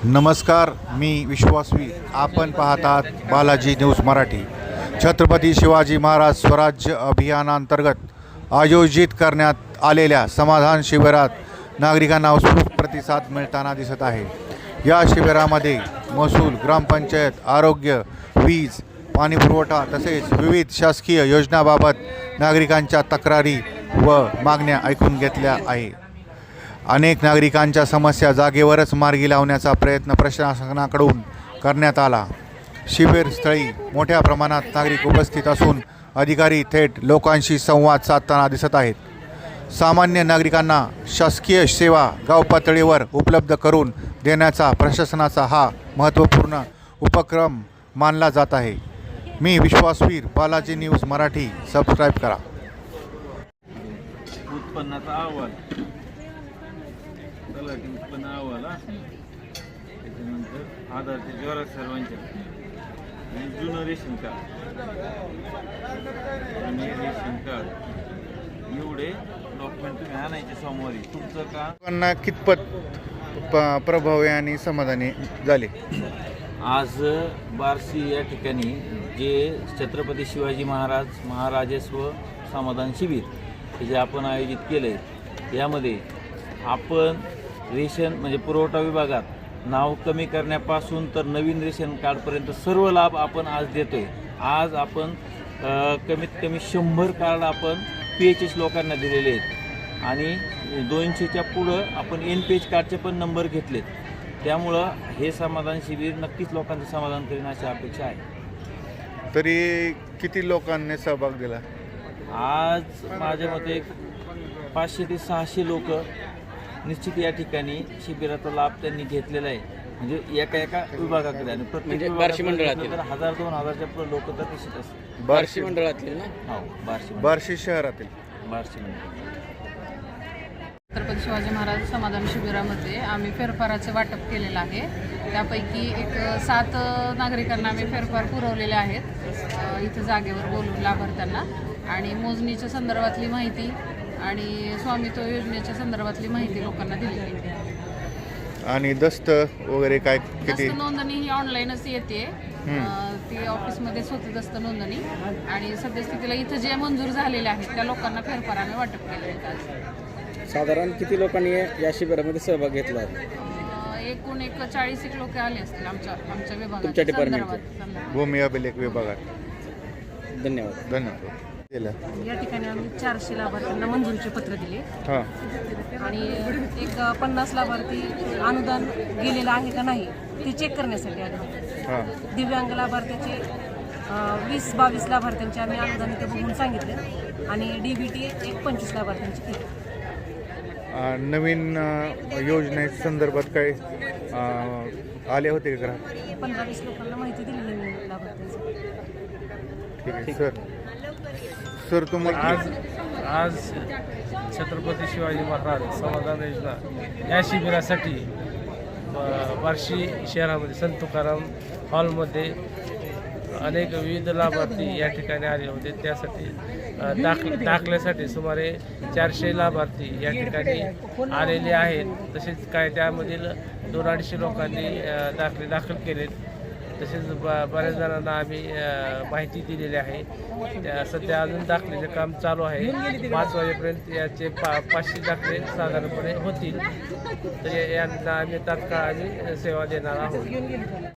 नमस्कार, मी विश्वासवी. आपण पाहतात बालाजी न्यूज मराठी. छत्रपती शिवाजी महाराज स्वराज्य अभियानांतर्गत आयोजित करण्यात आलेल्या समाधान शिबिरात नागरिकांना उत्स्फूर्त प्रतिसाद मिळताना दिसत आहे. या शिबिरामध्ये महसूल, ग्रामपंचायत, आरोग्य, वीज, पाणीपुरवठा तसेच विविध शासकीय योजनांबाबत नागरिकांच्या तक्रारी व मागण्या ऐकून घेतल्या आहे. अनेक नागरिकांच्या समस्या जागेवरच मार्गी लावण्याचा प्रयत्न प्रशासनाकडून करण्यात आला. शिबिरस्थळी मोठ्या प्रमाणात नागरिक उपस्थित असून अधिकारी थेट लोकांशी संवाद साधताना दिसत आहेत. सामान्य नागरिकांना शासकीय सेवा गाव पातळीवर उपलब्ध करून देण्याचा प्रशासनाचा हा महत्त्वपूर्ण उपक्रम मानला जात आहे. मी विश्वासवीर. बालाजी न्यूज मराठी सबस्क्राईब करा. उत्पन्नाचा अहवाल, तलाठी उत्पन्न अहवाल, त्याच्यानंतर आधारचे जोरात सर्वांच्या आणि जुनं रेशन कार्ड एवढे डॉक्युमेंट तुम्ही आणायचे सोमवारी. तुमचं का लोकांना कितपत प्रभावी आणि समाधानी झाले? आज बार्शी या ठिकाणी जे छत्रपती शिवाजी महाराजस्व समाधान शिबिर हे जे आपण आयोजित केलं आहे, यामध्ये आपण रेशन म्हणजे पुरवठा विभागात नाव कमी करण्यापासून तर नवीन रेशन कार्डपर्यंत सर्व लाभ आपण आज देतोय. आज आपण कमीत कमी 100 कार्ड आपण PHS लोकांना दिलेले आहेत आणि 200च्या पुढं आपण NPH कार्डचे पण नंबर घेतलेत. त्यामुळं हे समाधान शिबिर नक्कीच लोकांचं समाधान करेन अशी अपेक्षा आहे. तरी किती लोकांनी सहभाग दिला? आज माझ्या मते 500 ते 600 लोक निश्चित या ठिकाणी शिबिराचा लाभ त्यांनी घेतलेला आहे. म्हणजे एका विभागाकडे आणि प्रत्येक बार्शी मंडळातील 1000-2000च्या पुढे लोक तर निश्चित असतात. बार्शी मंडळातील ना? हो, बार्शी शहरातील बार्शी मंडळ. छत्रपती शिवाजी महाराज समाधान शिबिरामध्ये आम्ही फेरफाराचे वाटप केलेलं आहे. त्यापैकी एक 7 नागरिकांना आम्ही फेरफार पुरवलेले आहेत इथं जागेवर बोलून लाभार्थ्यांना. आणि मोजणीच्या संदर्भातली माहिती आणि स्वामित्व योजनेच्या संदर्भातली माहिती लोकांना दिलेली आहे. आणि दस्त वगैरे काय किती? दस्त नोंदणी ही ऑनलाईनच येते. ती ऑफिसमध्येच होते दस्त नोंदणी. आणि सद्यस्थितीला इथं जे मंजूर झालेले आहेत त्या लोकांना फेरफार आम्ही वाटप केले आहेत. साधारण किती लोकांनी या शिबिरामध्ये सहभाग घेतला? एकूण 40 लोक आले असतील आमच्या विभागात. तुमच्या डिपार्टमेंटमध्ये? भूमी अभिलेख विभागात. धन्यवाद. या ठिकाणी आम्ही 400 लाभार्थ्यांना मंजुरीचे पत्र दिले आणि एक 50 लाभार्थी अनुदान गेलेलं आहे का नाही ते चेक करण्यासाठी आले. दिव्यांग लाभार्थ्याचे 20-22 लाभार्थ्यांचे आम्ही अनुदान इथे बघून सांगितले आणि DBT एक 25 लाभार्थ्यांची केली. नवीन योजनेच्या संदर्भात काय आले होते का ग्राहक? 15-20 लोकांना माहिती दिली नवीन लाभार्थ्यांची. ठीक आहे सर. तुम्हाला आज छत्रपती शिवाजी महाराज समाधान योजना या शिबिरासाठी बार्शी शहरामध्ये संत तुकाराम हॉलमध्ये अनेक विविध लाभार्थी या ठिकाणी आले होते. त्यासाठी दाखल्यासाठी सुमारे 400 लाभार्थी या ठिकाणी आलेले आहेत. तसेच काय त्यामधील 200-250 लोकांनी दाखल केलेत. तसेच बऱ्याच जणांना आम्ही माहिती दिलेली आहे. सध्या अजून दाखल्याचे काम चालू आहे. 5 वाजेपर्यंत याचे 500 दाखले साधारणपणे होतील. तर यांना आम्ही तात्काळ सेवा देणार आहोत.